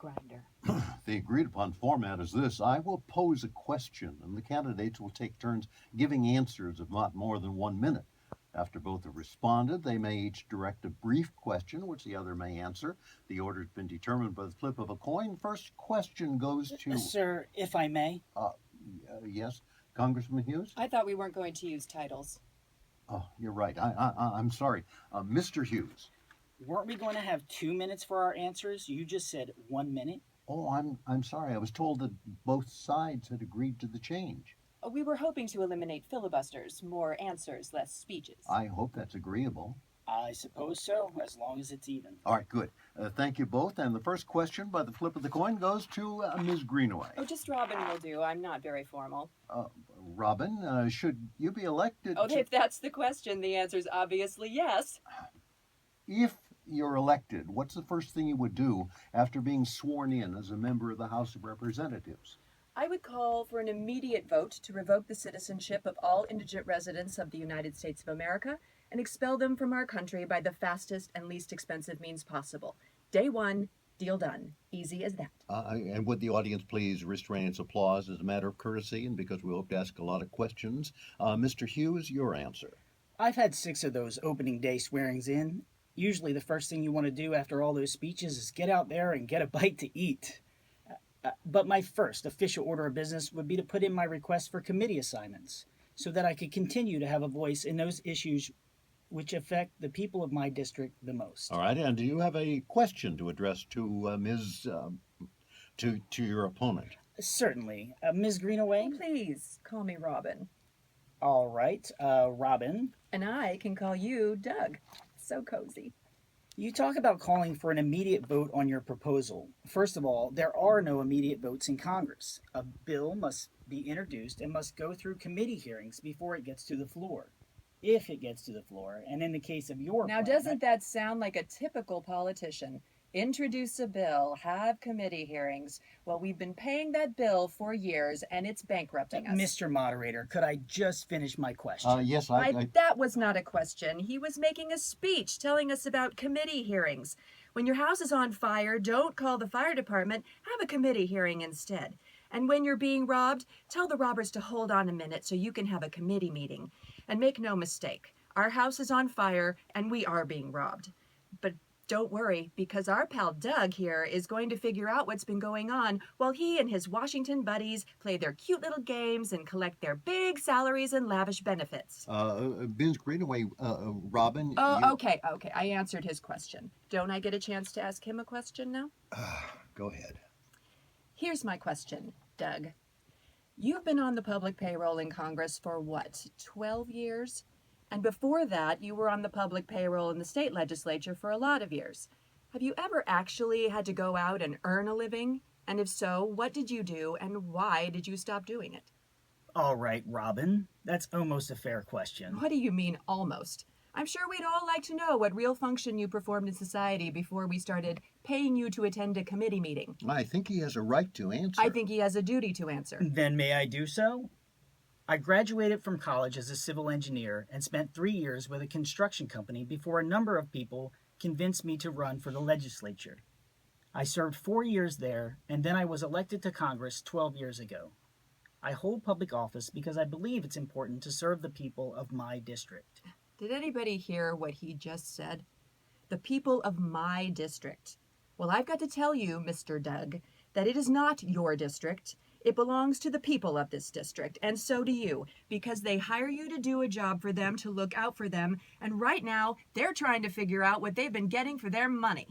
Meatgrinder. The agreed-upon format is this. I will pose a question, and the candidates will take turns giving answers of not more than 1 minute. After both have responded, they may each direct a brief question, which the other may answer. The order has been determined by the flip of a coin. First question goes to... Sir, if I may. Yes, Congressman Hughes? I thought we weren't going to use titles. Oh, you're right. I'm sorry. Mr. Hughes. Weren't we going to have 2 minutes for our answers? You just said 1 minute. Oh, I'm sorry. I was told that both sides had agreed to the change. We were hoping to eliminate filibusters, more answers, less speeches. I hope that's agreeable. I suppose so, as long as it's even. All right, good. Thank you both. And the first question by the flip of the coin goes to Ms. Greenaway. Oh, just Robin will do. I'm not very formal. Robin, should you be elected if that's the question, the answer's obviously yes. If you're elected, what's the first thing you would do after being sworn in as a member of the House of Representatives? I would call for an immediate vote to revoke the citizenship of all indigent residents of the United States of America and expel them from our country by the fastest and least expensive means possible. Day one, deal done. Easy as that. And would the audience please restrain its applause as a matter of courtesy and because we hope to ask a lot of questions. Mr. Hughes, your answer. I've had 6 of those opening day swearings in. Usually the first thing you want to do after all those speeches is get out there and get a bite to eat. But my first official order of business would be to put in my request for committee assignments so that I could continue to have a voice in those issues which affect the people of my district the most. All right, and do you have a question to address to to your opponent? Certainly. Ms. Greenaway? Please call me Robin. All right, Robin. And I can call you Doug. So cozy. You talk about calling for an immediate vote on your proposal. First of all, there are no immediate votes in Congress. A bill must be introduced and must go through committee hearings before it gets to the floor. If it gets to the floor, and in the case of your Now, doesn't that sound like a typical politician? Introduce a bill, have committee hearings. Well, we've been paying that bill for years, and it's bankrupting us. Mr. Moderator, could I just finish my question? Yes, That was not a question. He was making a speech telling us about committee hearings. When your house is on fire, don't call the fire department. Have a committee hearing instead. And when you're being robbed, tell the robbers to hold on a minute so you can have a committee meeting. And make no mistake, our house is on fire, and we are being robbed. But don't worry, because our pal Doug here is going to figure out what's been going on while he and his Washington buddies play their cute little games and collect their big salaries and lavish benefits. Ms. Greenaway, Robin... Okay, I answered his question. Don't I get a chance to ask him a question now? Go ahead. Here's my question, Doug. You've been on the public payroll in Congress for what, 12 years? And before that, you were on the public payroll in the state legislature for a lot of years. Have you ever actually had to go out and earn a living? And if so, what did you do and why did you stop doing it? All right, Robin. That's almost a fair question. What do you mean, almost? I'm sure we'd all like to know what real function you performed in society before we started paying you to attend a committee meeting. I think he has a right to answer. I think he has a duty to answer. Then may I do so? I graduated from college as a civil engineer and spent 3 years with a construction company before a number of people convinced me to run for the legislature. I served 4 years there, and then I was elected to Congress 12 years ago. I hold public office because I believe it's important to serve the people of my district. Did anybody hear what he just said? The people of my district. Well, I've got to tell you, Mr. Doug, that it is not your district. It belongs to the people of this district, and so do you, because they hire you to do a job for them, to look out for them, and right now, they're trying to figure out what they've been getting for their money.